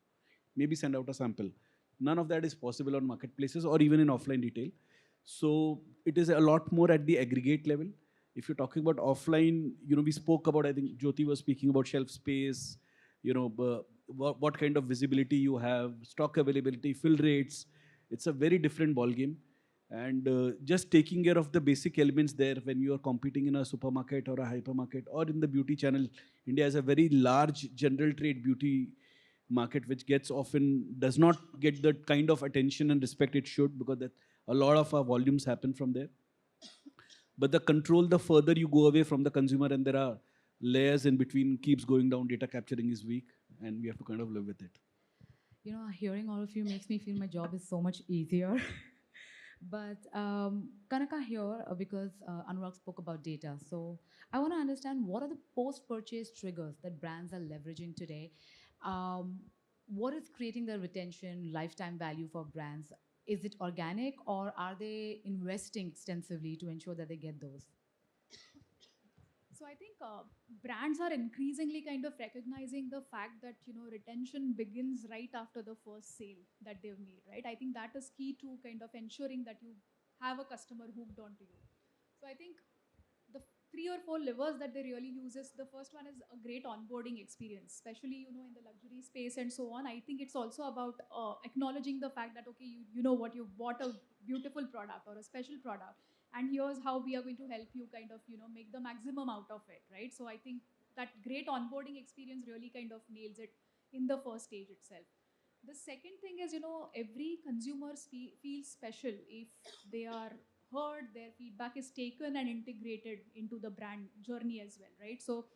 Maybe send out a sample. None of that is possible on marketplaces or even in offline retail. So it is a lot more at the aggregate level. If you're talking about offline, we spoke about, I think Jyoti was speaking about shelf space, what kind of visibility you have, stock availability, fill rates. It's a very different ballgame. And just taking care of the basic elements there when you are competing in a supermarket or a hypermarket or in the beauty channel. India has a very large general trade beauty market, which does not get the kind of attention and respect it should, because that a lot of our volumes happen from there. But the control, the further you go away from the consumer and there are layers in between, keeps going down, data capturing is weak, and we have to kind of live with it. Hearing all of you makes me feel my job is so much easier. But Kanaka here, because Anurag spoke about data. So I want to understand what are the post-purchase triggers that brands are leveraging today? what is creating the retention, lifetime value for brands? Is it organic, or are they investing extensively to ensure that they get those? So I think brands are increasingly kind of recognizing the fact that retention begins right after the first sale that they've made, right? I think that is key to kind of ensuring that you have a customer hooked onto you. So I think the three or four levers that they really use is, the first one is a great onboarding experience, especially in the luxury space and so on. I think it's also about acknowledging the fact that, okay, you know what, you've bought a beautiful product or a special product, and here's how we are going to help you kind of make the maximum out of it, right? So I think that great onboarding experience really kind of nails it in the first stage itself. The second thing is, every consumer feels special if they are heard, their feedback is taken and integrated into the brand journey as well, right? So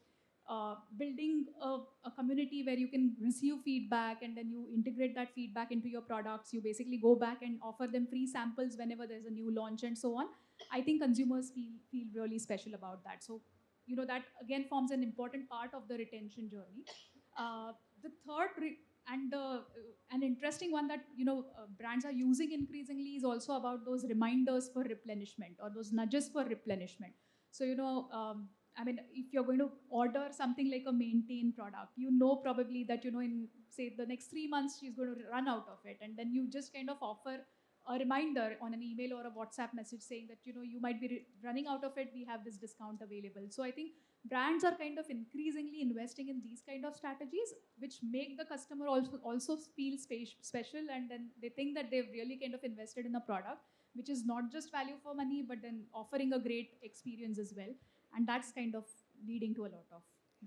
building a community where you can receive feedback and then you integrate that feedback into your products. You basically go back and offer them free samples whenever there's a new launch and so on. I think consumers feel really special about that. So that again forms an important part of the retention journey. The third and an interesting one that brands are using increasingly is also about those reminders for replenishment, or those nudges for replenishment. So I mean, if you're going to order something like a maintain product, probably that in, say, the next 3 months she's going to run out of it, and then you just kind of offer a reminder on an email or a WhatsApp message saying that you might be running out of it, we have this discount available. So I think brands are kind of increasingly investing in these kind of strategies, which make the customer also feel special, and then they think that they've really kind of invested in a product which is not just value for money, but then offering a great experience as well, and that's kind of leading to a lot of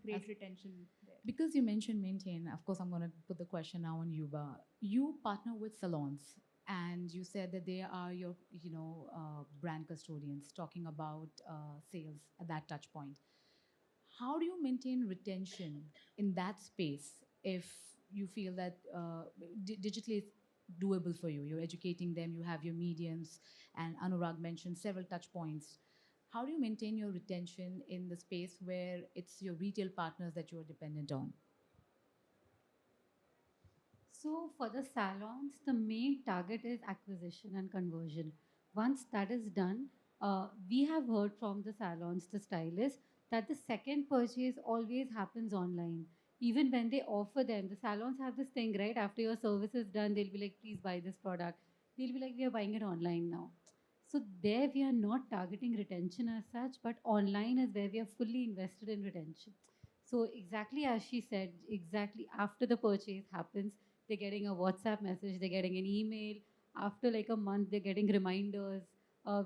great retention there. Because you mentioned maintain, of course, I'm going to put the question now on you, Ba. You partner with salons, and you said that they are your, brand custodians, talking about sales at that touch point. How do you maintain retention in that space if you feel that digitally it's doable for you? You're educating them, you have your mediums, and Anurag mentioned several touch points. How do you maintain your retention in the space where it's your retail partners that you are dependent on? So for the salons, the main target is acquisition and conversion. Once that is done, we have heard from the salons, the stylists, that the second purchase always happens online. Even when they offer them, the salons have this thing, right? After your service is done, they'll be like, please buy this product. They'll be like, we are buying it online now. So there we are not targeting retention as such, but online is where we are fully invested in retention. So exactly as she said, exactly after the purchase happens, they're getting a WhatsApp message, they're getting an email. After like a month, they're getting reminders.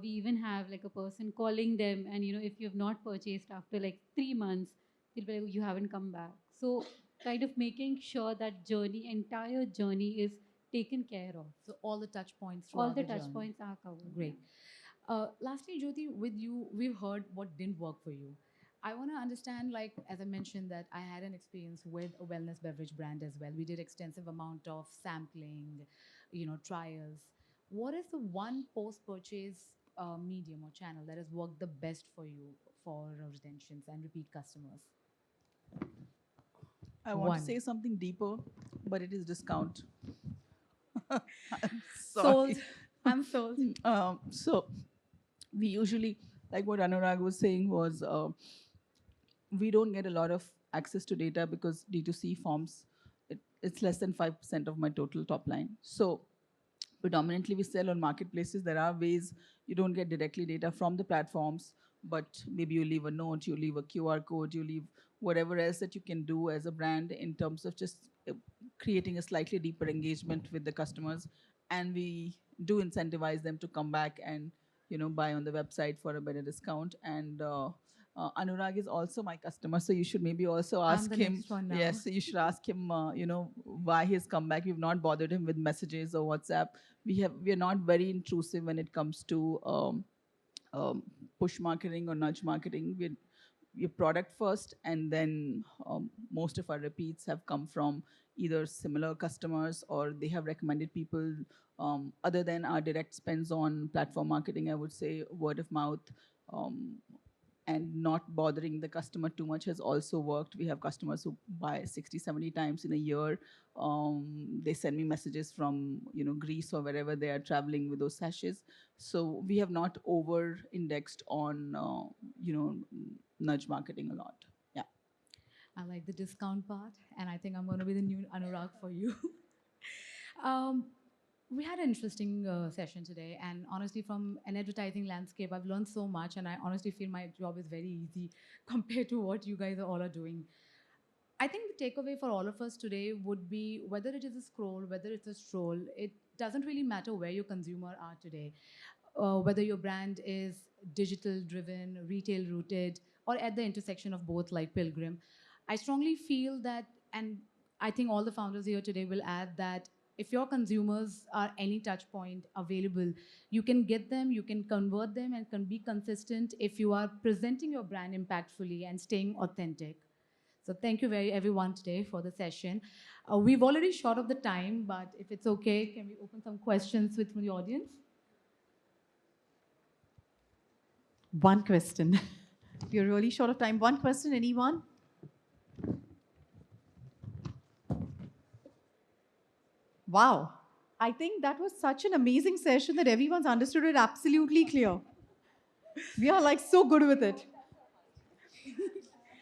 We even have like a person calling them, and if you have not purchased after like 3 months, they'll be like, you haven't come back. So kind of making sure that entire journey is taken care of. So all the touch points All throughout the the touch journey. points are covered. Great. Lastly, Jyoti, with you, we've heard what didn't work for you. I want to understand, like, as I mentioned, that I had an experience with a wellness beverage brand as well. We did extensive amount of sampling, trials. What is the one post-purchase medium or channel that has worked the best for you for retentions and repeat customers? I want One. to say something deeper, but it is discount. I'm Sold. sorry. I'm sold. So we usually, like what Anurag was saying, was we don't get a lot of access to data because D2C forms, it's less than 5% of my total top line. So predominantly we sell on marketplaces. There are ways you don't get directly data from the platforms, but maybe you leave a note, you leave a QR code, you leave whatever else that you can do as a brand in terms of just creating a slightly deeper engagement with the customers. And we do incentivize them to come back and buy on the website for a better discount. And Anurag is also my customer, so you should maybe also I'm ask the him. next one now. Yes, so you should ask him. Why he's come back. We've not bothered him with messages or WhatsApp. We are not very intrusive when it comes to push marketing or nudge marketing. We're product first, and then most of our repeats have come from either similar customers or they have recommended people. Other than our direct spends on platform marketing, I would say word of mouth. Um, and not bothering the customer too much has also worked. We have customers who buy 60, 70 times in a year. They send me messages from Greece or wherever they are traveling with those sachets. So we have not over-indexed on nudge marketing a lot. Yeah. I like the discount part, and I think I'm going to be the new Anurag for you. We had an interesting session today, and honestly, from an advertising landscape, I've learned so much, and I honestly feel my job is very easy compared to what you guys all are doing. I think the takeaway for all of us today would be whether it is a scroll, whether it's a stroll, it doesn't really matter where your consumer are today. Whether your brand is digital driven, retail rooted, or at the intersection of both, like Pilgrim. I strongly feel that, and I think all the founders here today will add that if your consumers are any touch point available, you can get them, you can convert them, and can be consistent if you are presenting your brand impactfully and staying authentic. So thank you everyone today for the session. We've already short of the time, but if it's okay, can we open some questions from the audience? One question. We're really short of time. One question, anyone? Wow. I think that was such an amazing session that everyone's understood it absolutely clear. We are like so good with it.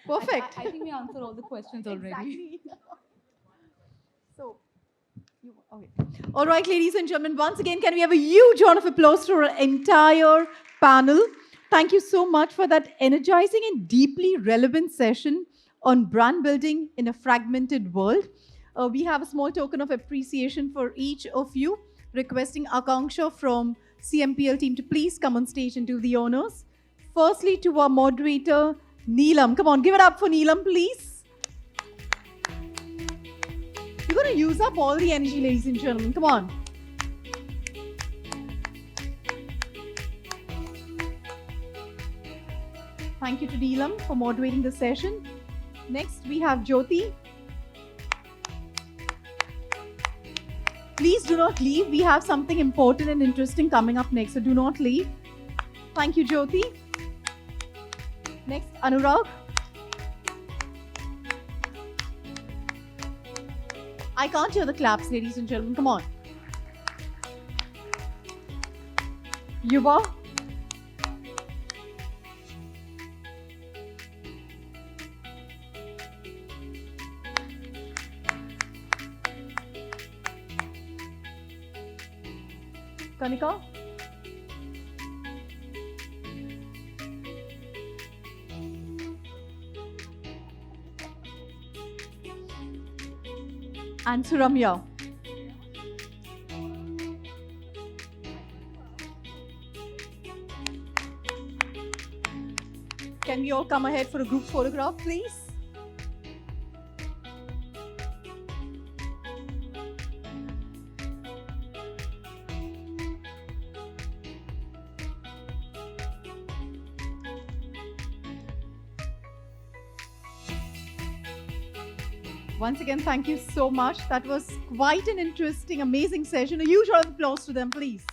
Perfect. I think we answered all the questions already. Exactly. So, okay. All right, ladies and gentlemen, once again, can we have a huge round of applause for our entire panel? Thank you so much for that energizing and deeply relevant session on brand building in a fragmented world. We have a small token of appreciation for each of you, requesting Akanksha from CMPL team to please come on stage and do the honors. Firstly, to our moderator, Neelam. Come on, give it up for Neelam, please. You're going to use up all the energy, ladies and gentlemen. Come on. Thank you to Neelam for moderating the session. Next, we have Jyoti. Please do not leave. We have something important and interesting coming up next, so do not leave. Thank you, Jyoti. Next, Anurag. I can't hear the claps, ladies and gentlemen. Come on. Yuva. Kanika. And Suramya. Can we all come ahead for a group photograph, please? Once again, thank you so much. That was quite an interesting, amazing session. A huge round of applause to them, please.